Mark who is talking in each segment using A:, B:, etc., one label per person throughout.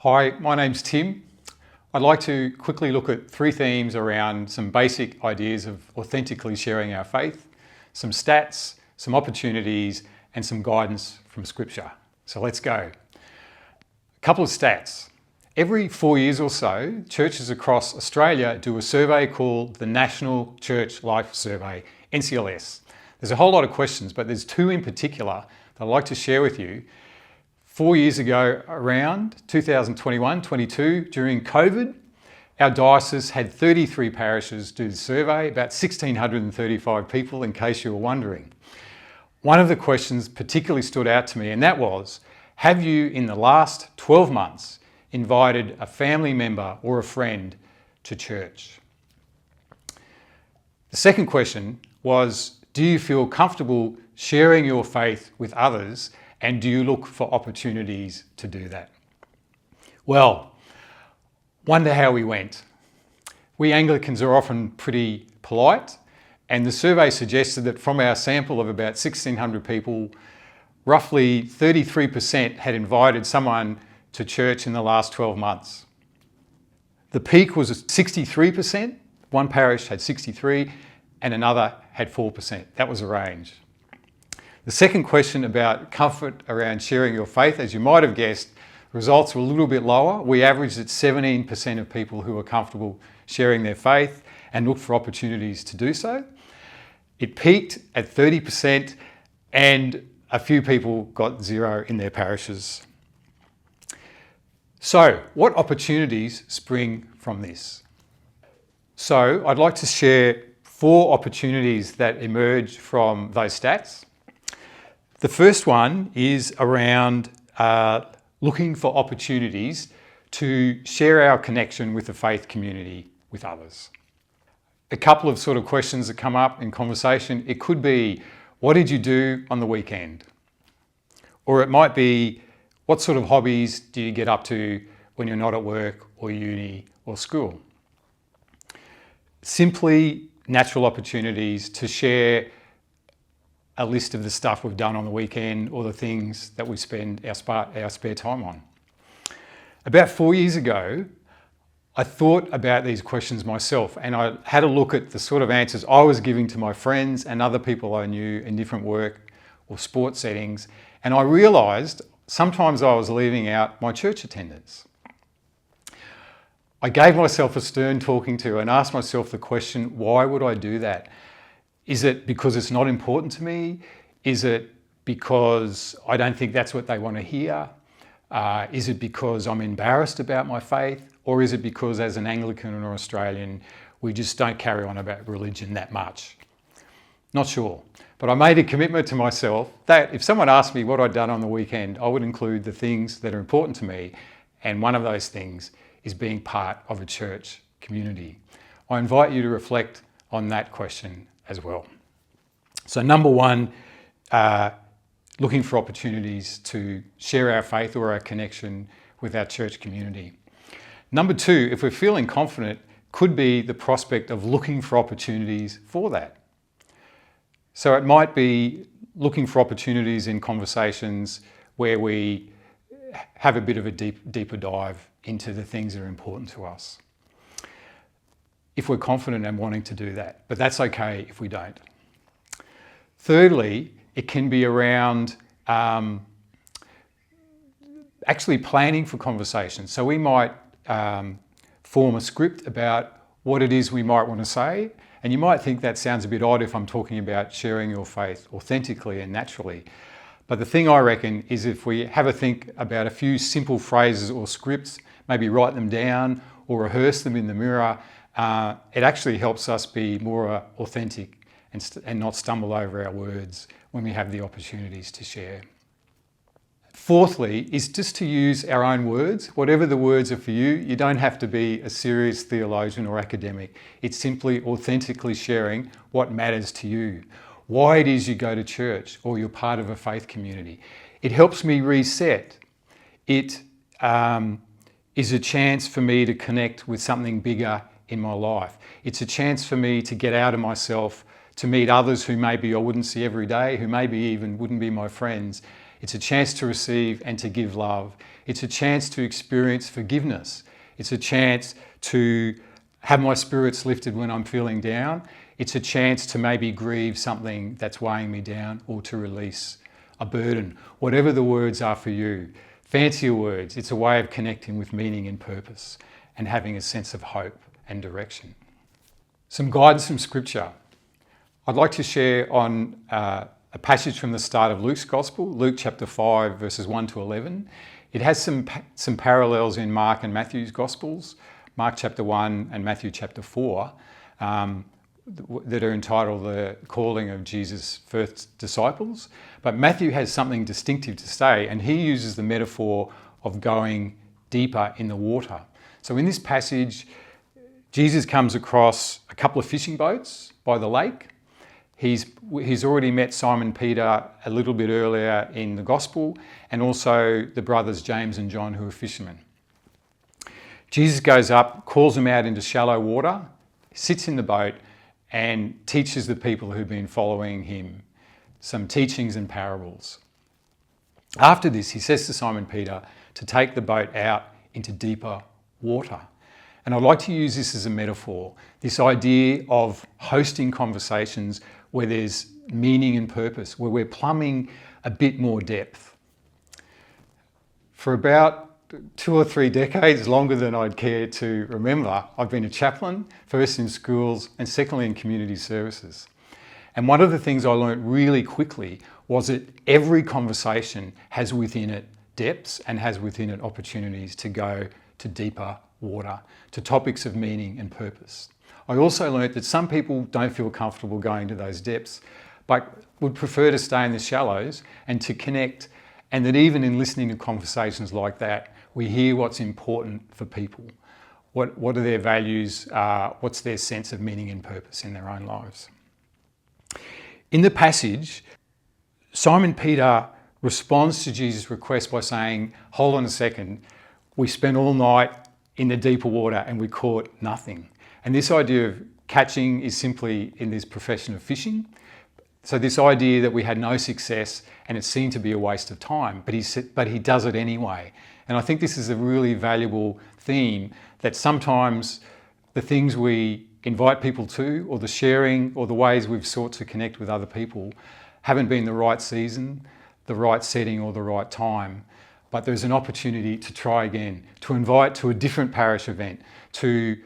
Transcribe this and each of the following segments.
A: Hi, my name's Tim. I'd like to quickly look at three themes around some basic ideas of authentically sharing our faith, some stats, some opportunities, and some guidance from Scripture. So let's go. A couple of stats. Every 4 years or so, churches across Australia do a survey called the National Church Life Survey, NCLS. There's a whole lot of questions, but there's two in particular that I'd like to share with you. 4 years ago, around 2021-22, during COVID, our diocese had 33 parishes do the survey, about 1,635 people, in case you were wondering. One of the questions particularly stood out to me, and that was, have you in the last 12 months invited a family member or a friend to church? The second question was, do you feel comfortable sharing your faith with others, and do you look for opportunities to do that? Well, wonder how we went. We Anglicans are often pretty polite, and the survey suggested that from our sample of about 1,600 people, roughly 33% had invited someone to church in the last 12 months. The peak was 63%. One parish had 63 and another had 4%. That was a range. The second question about comfort around sharing your faith, as you might have guessed, results were a little bit lower. We averaged at 17% of people who were comfortable sharing their faith and looked for opportunities to do so. It peaked at 30% and a few people got 0 in their parishes. So, what opportunities spring from this? So, I'd like to share 4 opportunities that emerge from those stats. The first one is around looking for opportunities to share our connection with the faith community with others. A couple of sort of questions that come up in conversation. It could be, what did you do on the weekend? Or it might be, what sort of hobbies do you get up to when you're not at work or uni or school? Simply natural opportunities to share a list of the stuff we've done on the weekend or the things that we spend our spare time on. About 4 years ago, I thought about these questions myself, and I had a look at the sort of answers I was giving to my friends and other people I knew in different work or sport settings, and I realised sometimes I was leaving out my church attendance. I gave myself a stern talking to and asked myself the question, why would I do that? Is it because it's not important to me? Is it because I don't think that's what they want to hear? Is it because I'm embarrassed about my faith? Or is it because as an Anglican or Australian, we just don't carry on about religion that much? Not sure. But I made a commitment to myself that if someone asked me what I'd done on the weekend, I would include the things that are important to me. And one of those things is being part of a church community. I invite you to reflect on that question as well. So number one, looking for opportunities to share our faith or our connection with our church community. Number two, if we're feeling confident, could be the prospect of looking for opportunities for that. So it might be looking for opportunities in conversations where we have a bit of a deeper dive into the things that are important to us, if we're confident and wanting to do that. But that's okay if we don't. Thirdly, it can be around actually planning for conversations. So we might form a script about what it is we might want to say. And you might think that sounds a bit odd if I'm talking about sharing your faith authentically and naturally. But the thing I reckon is if we have a think about a few simple phrases or scripts, maybe write them down or rehearse them in the mirror, it actually helps us be more authentic and not stumble over our words when we have the opportunities to share. Fourthly is just to use our own words. Whatever the words are for you, you don't have to be a serious theologian or academic. It's simply authentically sharing what matters to you, why it is you go to church or you're part of a faith community. It helps me reset. It is a chance for me to connect with something bigger in my life. It's a chance for me to get out of myself, to meet others who maybe I wouldn't see every day, who maybe even wouldn't be my friends. It's a chance to receive and to give love. It's a chance to experience forgiveness. It's a chance to have my spirits lifted when I'm feeling down. It's a chance to maybe grieve something that's weighing me down or to release a burden. Whatever the words are for you, fancier words, it's a way of connecting with meaning and purpose and having a sense of hope and direction. Some guidance from Scripture. I'd like to share on a passage from the start of Luke's Gospel, Luke chapter 5, verses 1 to 11. It has some parallels in Mark and Matthew's Gospels, Mark chapter 1 and Matthew chapter 4, that are entitled The Calling of Jesus' First Disciples. But Matthew has something distinctive to say, and he uses the metaphor of going deeper in the water. So in this passage, Jesus comes across a couple of fishing boats by the lake. He's already met Simon Peter a little bit earlier in the Gospel, and also the brothers James and John, who are fishermen. Jesus goes up, calls them out into shallow water, sits in the boat, and teaches the people who've been following him some teachings and parables. After this, he says to Simon Peter to take the boat out into deeper water. And I'd like to use this as a metaphor, this idea of hosting conversations where there's meaning and purpose, where we're plumbing a bit more depth. For about 2 or 3 decades, longer than I'd care to remember, I've been a chaplain, first in schools and secondly in community services. And one of the things I learned really quickly was that every conversation has within it depths and has within it opportunities to go to deeper water, to topics of meaning and purpose. I also learned that some people don't feel comfortable going to those depths, but would prefer to stay in the shallows and to connect, and that even in listening to conversations like that, we hear what's important for people. What are their values? What's their sense of meaning and purpose in their own lives? In the passage, Simon Peter responds to Jesus' request by saying, hold on a second, we spent all night in the deeper water and we caught nothing. And this idea of catching is simply in this profession of fishing. So this idea that we had no success and it seemed to be a waste of time, but he does it anyway. And I think this is a really valuable theme, that sometimes the things we invite people to, or the sharing, or the ways we've sought to connect with other people haven't been the right season, the right setting, or the right time. But there's an opportunity to try again, to invite to a different parish event, to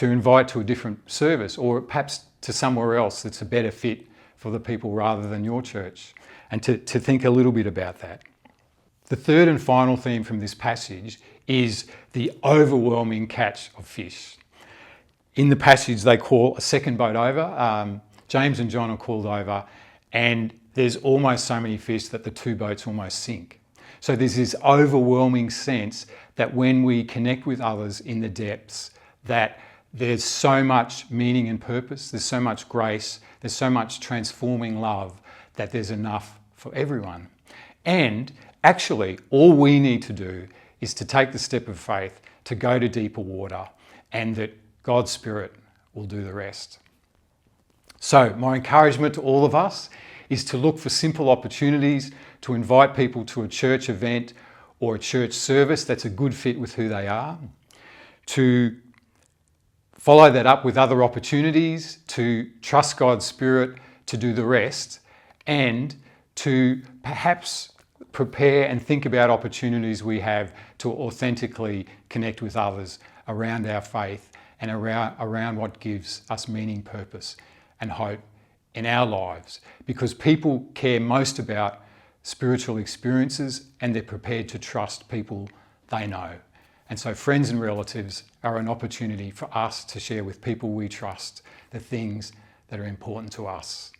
A: invite to a different service, or perhaps to somewhere else that's a better fit for the people rather than your church, and to think a little bit about that. The third and final theme from this passage is the overwhelming catch of fish. In the passage, they call a second boat over. James and John are called over, and there's almost so many fish that the 2 boats almost sink. So there's this overwhelming sense that when we connect with others in the depths, that there's so much meaning and purpose, there's so much grace, there's so much transforming love, that there's enough for everyone. And actually, all we need to do is to take the step of faith to go to deeper water, and that God's Spirit will do the rest. So my encouragement to all of us is to look for simple opportunities to invite people to a church event or a church service that's a good fit with who they are, to follow that up with other opportunities, to trust God's Spirit to do the rest, and to perhaps prepare and think about opportunities we have to authentically connect with others around our faith and around what gives us meaning, purpose and hope in our lives. Because people care most about spiritual experiences, and they're prepared to trust people they know. And so friends and relatives are an opportunity for us to share with people we trust the things that are important to us.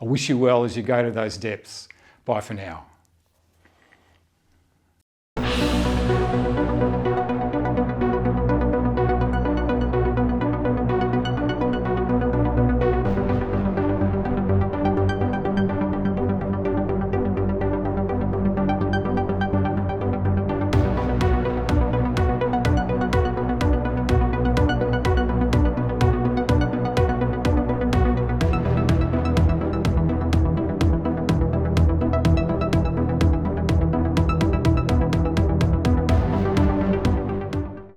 A: I wish you well as you go to those depths. Bye for now.